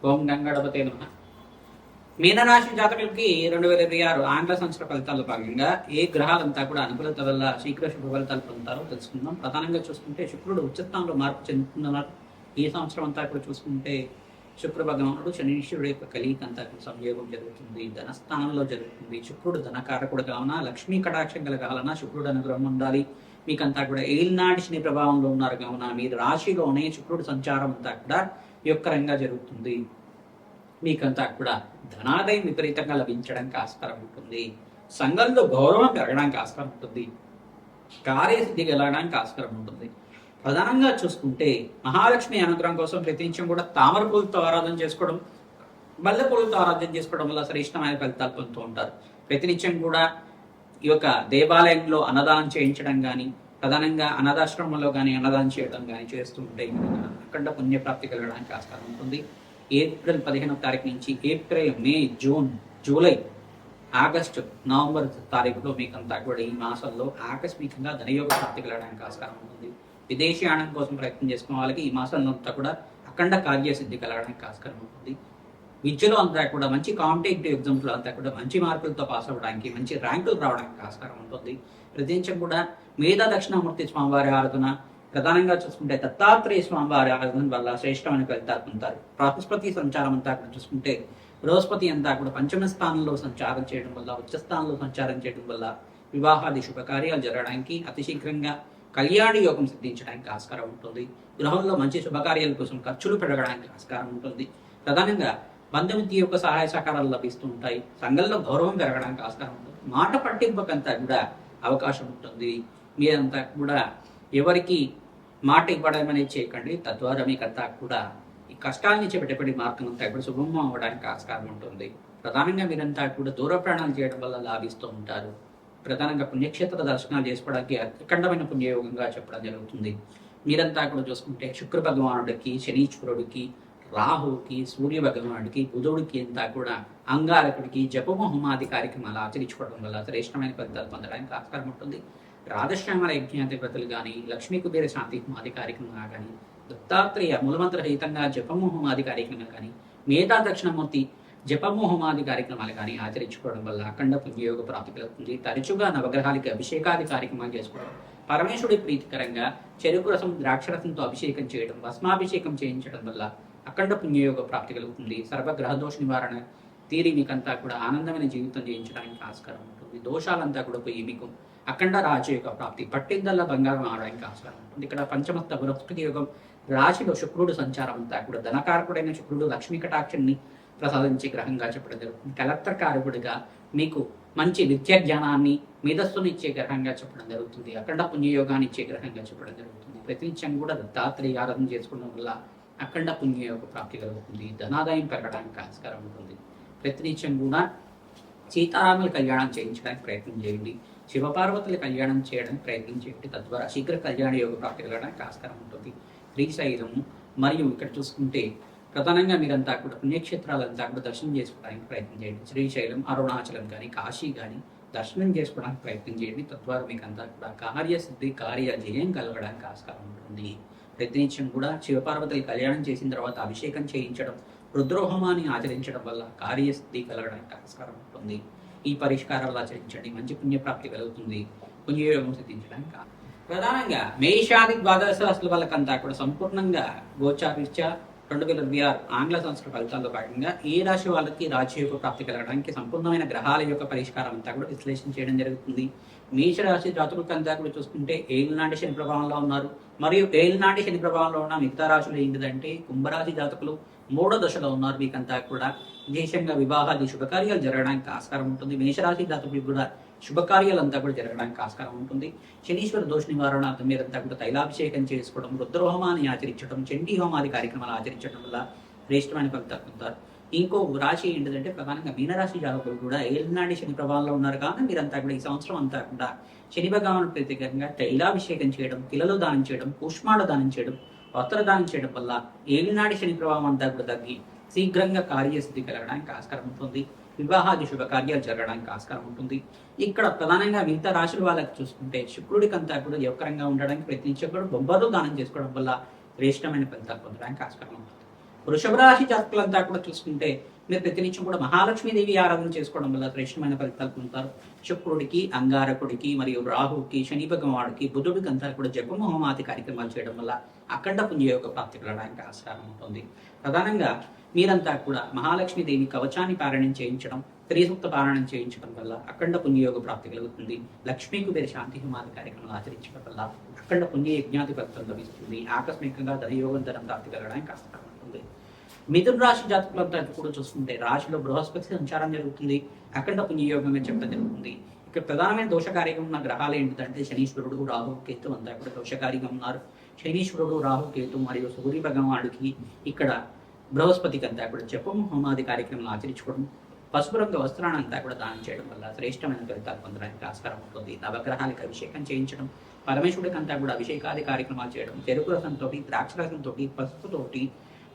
ఓం గంగణపతే నమః. మీనరాశి జాతకులకి 2026 ఆంగ్ల సంవత్సర ఫలితాల్లో భాగంగా ఏ గ్రహాలంతా కూడా అనుకూలత వల్ల శీఘ్ర శుభ ఫలితాలు పొందుతారో తెలుసుకుందాం. ప్రధానంగా చూసుకుంటే శుక్రుడు ఉచ్చస్థానంలో మార్పు చెందుతున్నారు. ఈ సంవత్సరం అంతా కూడా చూసుకుంటే శుక్ర భగవానుడు శనీశ్వరుడు యొక్క కలియిక అంతా సంయోగం జరుగుతుంది, ధనస్థానంలో జరుగుతుంది. శుక్రుడు ధనకారకుడు కావున లక్ష్మీ కటాక్షం కలగాలన్నా శుక్రుడు అనుగ్రహం ఉండాలి. మీకంతా కూడా ఏలినాటి శని ప్రభావంలో ఉన్నారు కావున మీరు రాశిలోనే శుక్రుడు సంచారం అంతా కూడా యొక్కరంగా జరుగుతుంది. మీకంతా కూడా ధనాదాయం విపరీతంగా లభించడానికి ఆస్కారం ఉంటుంది. సంఘంలో గౌరవం పెరగడానికి ఆస్కారం ఉంటుంది. కార్యసిద్ధి కలగడానికి ఆస్కారం ఉంటుంది. ప్రధానంగా చూసుకుంటే మహాలక్ష్మి అనుగ్రహం కోసం ప్రతినిత్యం కూడా తామర పూలతో ఆరాధన చేసుకోవడం, మల్లె పూలతో ఆరాధన చేసుకోవడం వల్ల శ్రేష్టమైన ఫలితాలు పొందుతూ ఉంటారు. ప్రతినిత్యం కూడా ఈ యొక్క దేవాలయంలో అన్నదానం చేయించడం కానీ, ప్రధానంగా అనాథాశ్రమంలో కానీ అన్నదానం చేయడం కానీ చేస్తూ ఉంటే అఖండ పుణ్యప్రాప్తి కలగడానికి ఆస్కారం ఉంటుంది. ఏప్రిల్ 15వ తారీఖు నుంచి ఏప్రిల్, మే, జూన్, జూలై, ఆగస్టు, నవంబర్ తారీఖులో మీకంతా కూడా ఈ మాసంలో ఆకస్మికంగా ధనయోగ ప్రాప్తి కలగడానికి ఆస్కారం ఉంటుంది. విదేశీయానం కోసం ప్రయత్నం చేసుకున్న వాళ్ళకి ఈ మాసంలో అంతా కూడా అఖండ కార్యసిద్ధి కలగడానికి ఆస్కారం ఉంటుంది. విద్యలో అంతా కూడా మంచి కాంపిటేటివ్ ఎగ్జామ్స్లో అంతా కూడా మంచి మార్కులతో పాస్ అవ్వడానికి, మంచి ర్యాంకులు రావడానికి ఆస్కారం ఉంటుంది. ప్రతినిత్యం కూడా మేధా దక్షిణామూర్తి స్వామివారి ఆరాధన, ప్రధానంగా చూసుకుంటే దత్తాత్రేయ స్వామివారి ఆరాధన వల్ల శ్రేష్టమైన ఫలితాలు పొందుతారు. బృహస్పతి సంచారం అంతా కూడా చూసుకుంటే బృహస్పతి అంతా కూడా పంచమ స్థానంలో సంచారం చేయడం వల్ల, ఉచ్చ స్థానంలో సంచారం చేయడం వల్ల వివాహాది శుభకార్యాలు జరగడానికి, అతి శీఘ్రంగా కళ్యాణ యోగం సిద్ధించడానికి ఆస్కారం ఉంటుంది. గృహంలో మంచి శుభకార్యాల కోసం ఖర్చులు పెరగడానికి ఆస్కారం ఉంటుంది. ప్రధానంగా బంధుమిత్తి యొక్క సహాయ సహకారాలు లభిస్తూ ఉంటాయి. సంఘంలో గౌరవం పెరగడానికి ఆస్కారం ఉంటుంది. మాట పట్టింపకంతా కూడా అవకాశం ఉంటుంది. మీరంతా కూడా ఎవరికి మాట ఇవ్వడం అనేది చేయకండి. తద్వారా మీకంతా కూడా ఈ కష్టాల నుంచి పెట్టబడి మార్గం అంతా కూడా శుభం అవ్వడానికి ఆస్కారం ఉంటుంది. ప్రధానంగా మీరంతా కూడా దూర ప్రయాణాలు చేయడం వల్ల లాభిస్తూ ఉంటారు. ప్రధానంగా పుణ్యక్షేత్ర దర్శనాలు చేసుకోవడానికి అఖండమైన పుణ్యయోగంగా చెప్పడం జరుగుతుంది. మీరంతా కూడా చూసుకుంటే శుక్ర భగవానుడికి, శనీశ్వరుడికి, రాహుకి, సూర్య భగవానుడికి, బుధుడికి అంతా కూడా అంగారకుడికి జపమోహమాది కార్యక్రమాలు ఆచరించుకోవడం వల్ల శ్రేష్టమైన ఫలితాలు పొందడానికి ఆస్కారం ఉంటుంది. రాధశ్యామల యజ్ఞాధిపతులు కానీ, లక్ష్మీ కుబేర శాంతి హోమాది కార్యక్రమాలు కానీ, దత్తాత్రేయ మూలమంత్ర రహితంగా జపమోహమాది కార్యక్రమాలు కానీ, మేధా దక్షిణమూర్తి జపమోహమాది కార్యక్రమాలు కానీ ఆచరించుకోవడం వల్ల అఖండ పుణ్యయోగ ప్రాప్తి కలుగుతుంది. తరచుగా నవగ్రహాలకి అభిషేకాది కార్యక్రమాలు చేసుకోవడం, పరమేశ్వరుడి ప్రీతికరంగా చెరుకు రసం, ద్రాక్షరసంతో అభిషేకం చేయడం, భస్మాభిషేకం చేయించడం వల్ల అఖండ పుణ్యయోగ ప్రాప్తి కలుగుతుంది. సర్వగ్రహ దోష నివారణ తీరి మీకంతా కూడా ఆనందమైన జీవితం చేయించడానికి ఆస్కారం ఉంటుంది. దోషాలంతా కూడా పోయి మీకు అఖండ రాజయోగ ప్రాప్తి, పట్టిందల్లా బంగారం ఆడడానికి ఆస్కారం ఉంటుంది. ఇక్కడ పంచమస్త బృహస్పతి యోగం రాశిలో శుక్రుడు సంచారం అంతా కూడా ధనకారకుడైన శుక్రుడు లక్ష్మీ కటాక్షాన్ని ప్రసాదించే గ్రహంగా చెప్పడం జరుగుతుంది. కలెక్టర్ కారకుడిగా మీకు మంచి నిత్య జ్ఞానాన్ని, మేధస్సును ఇచ్చే గ్రహంగా చెప్పడం జరుగుతుంది. అఖండ పుణ్యయోగాన్ని ఇచ్చే గ్రహంగా చెప్పడం జరుగుతుంది. ప్రతినిత్యం కూడా దత్తాత్రేయ ఆరాధన చేసుకోవడం వల్ల అఖండ పుణ్యయోగ ప్రాప్తి కలుగుతుంది. ధనాదాయం పెరగడానికి ఆస్కారం ఉంటుంది. ప్రతినిత్యం కూడా సీతారాముల కళ్యాణం చేయించడానికి ప్రయత్నం చేయండి. శివపార్వతుల కళ్యాణం చేయడానికి ప్రయత్నం చేయండి. తద్వారా శీఘ్ర కళ్యాణ యోగ ప్రాప్తి కలగడానికి ఆస్కారం ఉంటుంది. శ్రీశైలము మరియు ఇక్కడ చూసుకుంటే ప్రధానంగా మీరంతా కూడా పుణ్యక్షేత్రాలంతా కూడా దర్శనం చేసుకోవడానికి ప్రయత్నం చేయండి. శ్రీశైలం, అరుణాచలం కానీ, కాశీ కానీ దర్శనం చేసుకోవడానికి ప్రయత్నం చేయండి. తద్వారా మీకు అంతా కూడా కార్యసిద్ధి, కార్య జయం కలగడానికి ఆస్కారం ఉంటుంది. ప్రతినిత్యం కూడా శివపార్వతులు కళ్యాణం చేసిన తర్వాత అభిషేకం చేయించడం, రుద్రోహమాన్ని ఆచరించడం వల్ల కార్యసిద్ధి కలగడానికి ఆస్కారం ఉంటుంది. ఈ పరిష్కారాలు ఆచరించండి, మంచి పుణ్యప్రాప్తి కలుగుతుంది. పుణ్యయోగం సిద్ధించడానికి ప్రధానంగా మేషాది ద్వాదశ రాశుల వాళ్ళకంతా కూడా సంపూర్ణంగా గోచారీత్యా 2026 ఆంగ్ల సంవత్సర ఫలితాల్లో భాగంగా ఈ రాశి వాళ్ళకి రాజయోగ ప్రాప్తి కలగడానికి సంపూర్ణమైన గ్రహాల యొక్క పరిష్కారం అంతా కూడా విశ్లేషణ చేయడం జరుగుతుంది. మేషరాశి జాతకులకంతా కూడా చూసుకుంటే ఏలినాటి శని ప్రభావంలో ఉన్నారు. మరియు ఏలినాటి శని ప్రభావంలో ఉన్న మిగతా రాశులు ఏంటిదంటే కుంభరాశి జాతకులు 3వ దశలో ఉన్నారు. మీకంతా కూడా విశేషంగా వివాహాది శుభకార్యాలు జరగడానికి ఆస్కారం ఉంటుంది. మేషరాశి జాతకులకు కూడా శుభకార్యాలంతా కూడా జరగడానికి ఆస్కారం ఉంటుంది. శనీశ్వర దోష నివారణార్థం మీరంతా కూడా తైలాభిషేకం చేసుకోవడం, రుద్రహోమాన్ని ఆచరించడం, చండీ హోమాది కార్యక్రమాలు ఆచరించడం వల్ల శ్రేష్టమైన ఫలితాలు పొందుతారు. ఇంకో రాశి ఏంటిదంటే ప్రధానంగా మీనరాశి జాతకులు కూడా ఏలినాటి శని ప్రభావంలో ఉన్నారు. కానీ మీరంతా కూడా ఈ సంవత్సరం అంతా కూడా శని భగవాను ప్రత్యేకంగా తైలాభిషేకం చేయడం, పిల్లలు దానం చేయడం, పుష్మాలు దానం చేయడం, వస్త్రదానం చేయడం వల్ల ఏలినాటి శని ప్రభావం అంతా కూడా తగ్గి శీఘ్రంగా కార్యసిద్ధి కలగడానికి ఆస్కారం ఉంటుంది. వివాహాది శుభకార్యాలు జరగడానికి ఆస్కారం ఉంటుంది. ఇక్కడ ప్రధానంగా మిగతా రాశుల వాళ్ళకి చూసుకుంటే శుక్రుడికంతా కూడా యువకరంగా ఉండడానికి ప్రయత్నించే కూడా బొబ్బర్లు దానం చేసుకోవడం వల్ల శ్రేష్టమైన ఫలితాలు పొందడానికి ఆస్కారం ఉంటుంది. వృషభ రాశి జాతకులంతా కూడా చూసుకుంటే మీరు ప్రతినిత్యం కూడా మహాలక్ష్మీదేవి ఆరాధన చేసుకోవడం వల్ల శ్రేష్టమైన ఫలితాలు పొందుతారు. శుక్రుడికి, అంగారకుడికి మరియు రాహుకి, శని భగవానుడికి, బుధుడికి అంతా కూడా జపము హోమాది కార్యక్రమాలు చేయడం వల్ల అఖండ పుణ్యయోగ ప్రాప్తి కలగడానికి ఆస్కారం ఉంటుంది. ప్రధానంగా మీరంతా కూడా మహాలక్ష్మీదేవి కవచాన్ని పారాయణం చేయించడం, త్రిసూక్త పారాయణం చేయించడం వల్ల అఖండ పుణ్యయోగ ప్రాప్తి కలుగుతుంది. లక్ష్మీ కుబేర శాంతి హోమాది కార్యక్రమాలు ఆచరించడం వల్ల అఖండ పుణ్య యజ్ఞాది ఫలితం లభిస్తుంది. ఆకస్మికంగా ధనయోగం ధనం ప్రాప్తి కలగడానికి ఆస్కారం ఉంటుంది. మిథున రాశి జాతకులంతా కూడా చూస్తుంటే రాశిలో బృహస్పతి సంచారం జరుగుతుంది. అఖండ పుణ్యయోగంగా చెప్పడం జరుగుతుంది. ఇక్కడ ప్రధానమైన దోషకారిగా ఉన్న గ్రహాలు ఏంటంటే శనీశ్వరుడు, రాహు, కేతు అంతా కూడా దోషకారిగా ఉన్నారు. శనీశ్వరుడు, రాహు, కేతు మరియు సూర్య భగవానుడికి ఇక్కడ బృహస్పతికి అంతా కూడా జపము హోమాది కార్యక్రమాలు ఆచరించుకోవడం, పసుపు రంగు వస్త్రాన్ని అంతా కూడా దానం చేయడం వల్ల శ్రేష్టమైన ఫలితాలు పొందడానికి ఆస్కారం ఉంటుంది. నవగ్రహాలకు అభిషేకం చేయించడం, పరమేశ్వరుడికి అంతా కూడా అభిషేకాది కార్యక్రమాలు చేయడం, చెరుకు రసంతో, ద్రాక్ష రసంతో, పసుపుతోటి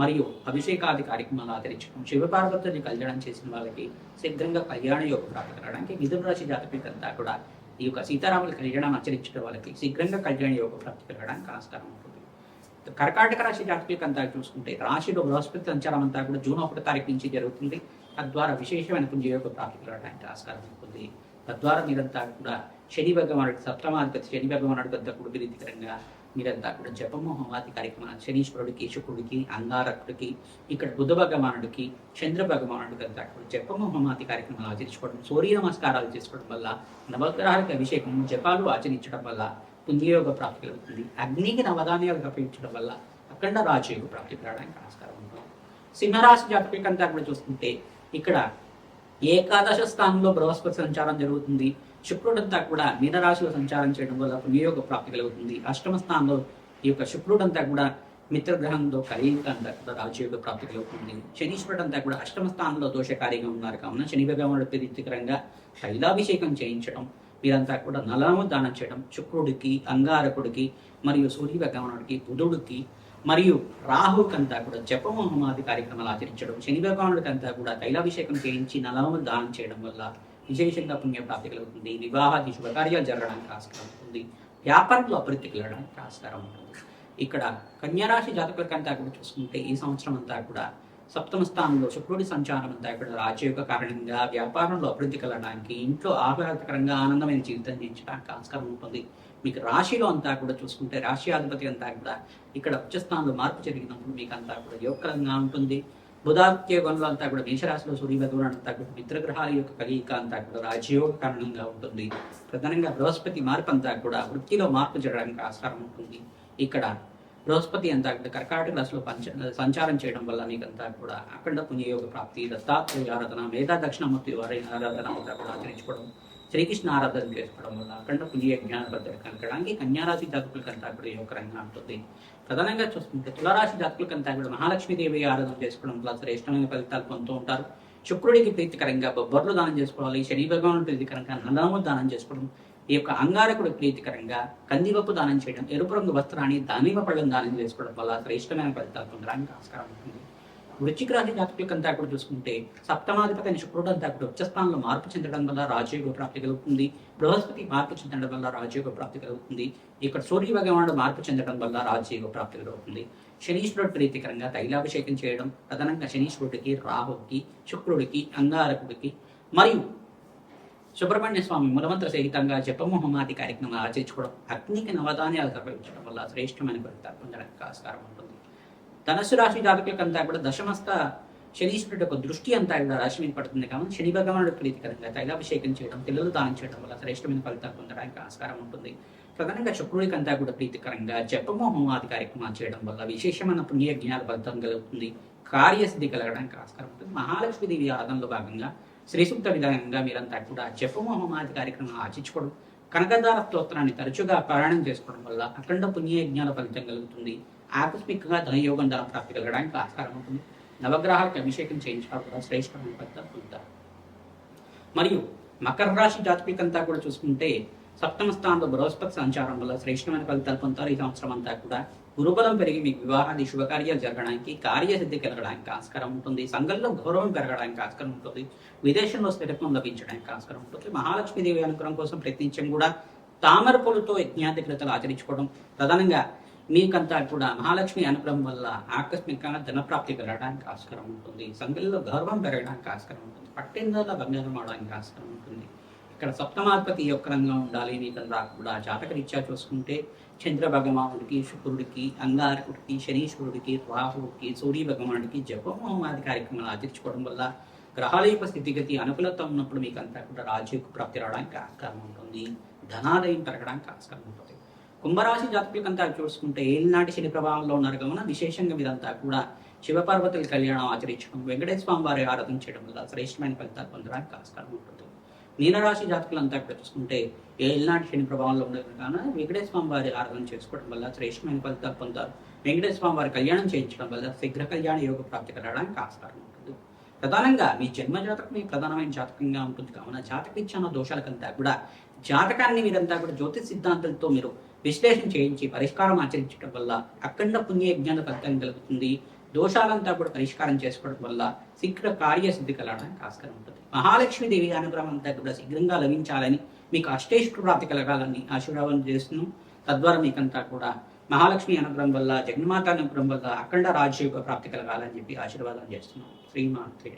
మరియు అభిషేకాది కార్యక్రమాలు ఆచరించడం, శివపార్వతుని కళ్యాణం చేసిన వాళ్ళకి శీఘ్రంగా కళ్యాణ యోగ ప్రాప్తి కలగడానికి మిథున రాశి జాతకులంతా కూడా ఈ యొక్క సీతారాముల కళ్యాణం ఆచరించడం వాళ్ళకి శీఘ్రంగా కళ్యాణ యోగ ప్రాప్తి కలగడానికి ఆస్కారం ఉంటుంది. కర్కాటక రాశి జాతకులంతా చూసుకుంటే రాశిలో బృహస్పతి సంచారం అంతా కూడా జూన్ 1 తారీఖు నుంచి జరుగుతుంది. తద్వారా విశేషమైన పుణ్యయోగ ప్రాప్తి కలగడానికి ఆస్కారం ఉంటుంది. తద్వారా మీరంతా కూడా శని భగవానుడి సప్తమాధిపతి శని భగవానుడి అంతా కూడా ప్రీతికరంగా మీరంతా కూడా జపము హోమాది కార్యక్రమాలు శనీశ్వరుడికి, శుక్రుడికి, అంగారకుడికి, ఇక్కడ బుధ భగవానుడికి, చంద్ర భగవానుడికి అంతా కూడా జపము హోమాది కార్యక్రమాలు ఆచరించుకోవడం, సూర్య నమస్కారాలు చేసుకోవడం వల్ల, నవగ్రహాలకు అభిషేకం జపాలు ఆచరించడం వల్ల పుణ్యయోగ ప్రాప్తి కలుగుతుంది. అగ్నికి నవధాన్యాలు తప్పించడం వల్ల అఖండ రాజయోగ ప్రాప్తి కలగడానికి ఆస్కారం ఉంటుంది. సింహరాశి జాతకులంతా కూడా చూసుకుంటే ఇక్కడ ఏకాదశ స్థానంలో బృహస్పతి సంచారం జరుగుతుంది. శుక్రుడంతా కూడా మీనరాశిలో సంచారం చేయడం వల్ల పుణ్యయోగ ప్రాప్తి కలుగుతుంది. అష్టమ స్థానంలో ఈ యొక్క శుక్రుడంతా కూడా మిత్రగ్రహంలో కలియుగ అంతా కూడా రాజయోగ ప్రాప్తి కలుగుతుంది. శనీశ్వరుడంతా కూడా అష్టమ స్థానంలో దోషకారిగా ఉన్నారు కావున శని భగవానుడి ప్రీతికరంగా తైలాభిషేకం చేయించడం, మీరంతా కూడా నలము దానం చేయడం, శుక్రుడికి, అంగారకుడికి మరియు సూర్య భగవానుడికి, బుధుడికి మరియు రాహుకంతా కూడా జపము హోమాది కార్యక్రమాలు ఆచరించడం, శని భగవానుడికంతా కూడా తైలాభిషేకం చేయించి నలము దానం చేయడం వల్ల విశేషంగా పుణ్య ప్రాప్తి కలుగుతుంది. వివాహాది శుభకార్యాలు జరగడానికి ఆస్కారం ఉంటుంది. వ్యాపారంలో అభివృద్ధి కలగడానికి ఆస్కారం ఉంటుంది. ఇక్కడ కన్యారాశి జాతకులకంతా కూడా చూసుకుంటే ఈ సంవత్సరం అంతా కూడా సప్తమ స్థానంలో శుక్రుడి సంచారం అంతా కూడా రాజయోగ కారణంగా వ్యాపారంలో అభివృద్ధి కలగడానికి, ఇంట్లో ఆహ్లాదకరంగా ఆనందమైన జీవితం జీవించడానికి ఆస్కారం ఉంటుంది. మీకు రాశిలో అంతా కూడా చూసుకుంటే రాశి అంతా కూడా ఇక్కడ ఉచ్చస్థానంలో మార్పు జరిగినప్పుడు మీకు అంతా కూడా యోగకరంగా ఉంటుంది. బుధాత్యోగంలో అంతా కూడా మేషరాశిలో సూర్య భగవానుడు అంతా కూడా మిత్రగ్రహాల యొక్క కలయిక అంతా కూడా రాజయోగ కారణంగా ఉంటుంది. ప్రధానంగా బృహస్పతి మార్పు అంతా కూడా వృత్తిలో మార్పు జరగడానికి ఆస్కారం ఉంటుంది. ఇక్కడ బృహస్పతి అంతా కూడా కర్కాటక రాశిలో సంచారం చేయడం వల్ల మీకంతా కూడా అఖండ పుణ్యయోగ ప్రాప్తి, దత్తాత్రేయ ఆరాధన, మేధా దక్షిణామూర్తి వారి ఆరాధన అంతా కూడా ఆచరించుకోవడం, శ్రీకృష్ణ ఆరాధన చేసుకోవడం వల్ల అఖండ పుణ్య జ్ఞాన బద్దలు కలగడానికి కన్యారాశి జాతకులకంతా కూడా యోగకరంగా ఉంటుంది. ప్రధానంగా చూసుకుంటే తులారాశి జాతకులకంతా కూడా మహాలక్ష్మీదేవి ఆరాధన చేసుకోవడం వల్ల శ్రేష్టమైన ఫలితాలు పొందుతూ ఉంటారు. శుక్రుడికి ప్రీతికరంగా బొబ్బర్లు దానం చేసుకోవాలి. శని భగవానుడు ప్రీతికరంగా నల్లములు దానం చేసుకోవడం, ఈ యొక్క అంగారకుడు ప్రీతికరంగా కందిపప్పు దానం చేయడం, ఎరుపు రంగు వస్త్రాన్ని దానిమ్మ పళ్ళం దానం చేసుకోవడం వల్ల శ్రేష్టమైన ఫలితాలు పొందడానికి ఆస్కారం ఉంటుంది. వృశ్చిక రాశి జాతకులకంతా కూడా చూసుకుంటే సప్తమాధిపతి అయిన శుక్రుడు అంతా కూడా ఉచ్చస్థానంలో మార్పు చెందడం వల్ల రాజయోగ ప్రాప్తి కలుగుతుంది. బృహస్పతి మార్పు చెందడం వల్ల రాజయోగ ప్రాప్తి కలుగుతుంది. ఇక్కడ సూర్య భగవానుడు మార్పు చెందడం వల్ల రాజయోగ ప్రాప్తి కలుగుతుంది. శనీశ్వరుడు ప్రీతికరంగా తైలాభిషేకం చేయడం, ప్రధానంగా శనీశ్వరుడికి, రాహుకి, శుక్రుడికి, అంగారకుడికి మరియు సుబ్రహ్మణ్య స్వామి మూలమంత్ర సహితంగా జపము హోమాది కార్యక్రమాలు ఆచరించుకోవడం, అగ్నికి నవధాన్యాలు సమర్పించడం వల్ల శ్రేష్టమైన ఫలితాలు పొందడానికి ఆస్కారం ఉంటుంది. ధనుసు రాశి జాతకులకంతా కూడా దశమస్థ శనీశ్వరుడు యొక్క దృష్టి అంతా కూడా రాశి మీద పడుతుంది కాబట్టి శని భగవానుడు ప్రీతికరంగా తైలాభిషేకం చేయడం, పిల్లలు దానం చేయడం వల్ల శ్రేష్టమైన ఫలితాలు పొందడానికి ఆస్కారం ఉంటుంది. ప్రధానంగా శుక్రుడికి అంతా కూడా ప్రీతికరంగా జపము హోమాది కార్యక్రమాలు చేయడం వల్ల విశేషమైన పుణ్య జ్ఞాన ఫలితం కలుగుతుంది. కార్యసిద్ధి కలగడానికి ఆస్కారం ఉంటుంది. మహాలక్ష్మీదేవి ఆరాధనలో భాగంగా శ్రీ సూక్త విధానంగా మీరంతా కూడా జపము హోమాది కార్యక్రమాలు ఆచరించుకోవడం, కనకదార స్తోత్రాన్ని తరచుగా పారాయణం చేసుకోవడం వల్ల అఖండ పుణ్య జ్ఞాన ఫలితం కలుగుతుంది. ఆకస్మికంగా ధనయోగం ధన ప్రాప్తి కలగడానికి ఆస్కారం ఉంటుంది. నవగ్రహాలకు అభిషేకం చేయించడం కూడా శ్రేష్టమైన ఫలితాలు పొందుతారు. మరియు మకర రాశి జాతకులకంతా కూడా చూసుకుంటే సప్తమ స్థానంలో బృహస్పతి సంచారం వల్ల శ్రేష్టమైన ఫలితాలు పొందుతారు. ఈ సంవత్సరం అంతా కూడా గురుబలం పెరిగి మీకు వివాహాది శుభకార్యాలు జరగడానికి, కార్యసిద్ధి కలగడానికి ఆస్కారం ఉంటుంది. సంఘంలో గౌరవం పెరగడానికి ఆస్కారం ఉంటుంది. విదేశంలో స్థిరత్వం లభించడానికి ఆస్కారం ఉంటుంది. మహాలక్ష్మీదేవి అనుగ్రహం కోసం ప్రయత్నించడం కూడా తామర పూలతో యజ్ఞాధికృతలు ఆచరించుకోవడం, ప్రధానంగా మీకంతా కూడా మహాలక్ష్మి అనుగ్రహం వల్ల ఆకస్మికంగా ధనప్రాప్తి పెరగడానికి ఆస్కారం ఉంటుంది. సంఖ్యలో గౌరవం పెరగడానికి ఆస్కారం ఉంటుంది. పట్టిందల్లా బంగారం అవడానికి ఆస్కారం ఉంటుంది. ఇక్కడ సప్తమాధిపతి యొక్క రంగం ఉండాలి. మీకంతా కూడా జాతకరీత్యా చూసుకుంటే చంద్ర భగవానుడికి, శుక్రుడికి, అంగారకుడికి, శనీశ్వరుడికి, రాహుడికి, సూర్య భగవానుడికి జపహోమాది కార్యక్రమాలు ఆచరించుకోవడం వల్ల గ్రహాల యొక్క స్థితిగతి అనుకూలత ఉన్నప్పుడు మీకంతా కూడా రాజ్యకు ప్రాప్తి రావడానికి ఆస్కారం ఉంటుంది. ధనాదాయం పెరగడానికి ఆస్కారం ఉంటుంది. కుంభరాశి జాతకులకంతా చూసుకుంటే ఏలినాటి శని ప్రభావంలో ఉన్నారు కావున విశేషంగా మీరంతా కూడా శివపార్వతుల కళ్యాణం ఆచరించడం, వెంకటేశ్వర స్వామి వారి ఆరాధన చేయడం వల్ల శ్రేష్టమైన ఫలితాలు పొందడానికి ఆస్కారం ఉంటుంది. మీనరాశి జాతకులంతా కూడా చూసుకుంటే ఏలినాటి శని ప్రభావంలో ఉండదు కావున వెంకటేశ్వర స్వామి వారి ఆరాధన చేసుకోవడం వల్ల శ్రేష్టమైన ఫలితాలు పొందారు. వెంకటేశ్వర స్వామి వారి కళ్యాణం చేయించడం వల్ల శీఘ్ర కళ్యాణ యోగ ప్రాప్తి కలగడానికి ఆస్కారం ఉంటుంది. ప్రధానంగా మీ జన్మ జాతకం మీ ప్రధానమైన జాతకంగా ఉంటుంది కావున జాతకరీత్యా దోషాలకంతా కూడా జాతకాన్ని మీరంతా కూడా జ్యోతిష్ సిద్ధాంతాలతో మీరు విశ్లేషణ చేయించి పరిష్కారం ఆచరించడం వల్ల అఖండ పుణ్యజ్ఞాన ఫలితం కలుగుతుంది. దోషాలంతా కూడా పరిష్కారం చేసుకోవడం వల్ల శీఘ్ర కార్యసిద్ధి కలగడానికి ఆస్కారం ఉంటుంది. మహాలక్ష్మీదేవి అనుగ్రహం అంతా కూడా శీఘ్రంగా లభించాలని, మీకు అష్టేశ్వర ప్రాప్తి కలగాలని ఆశీర్వాదం చేస్తున్నాం. తద్వారా మీకంతా కూడా మహాలక్ష్మి అనుగ్రహం వల్ల, జగన్మాత అనుగ్రహం వల్ల అఖండ రాజయోగ ప్రాప్తి కలగాలని చెప్పి ఆశీర్వాదం చేస్తున్నాం. శ్రీమాత్రే.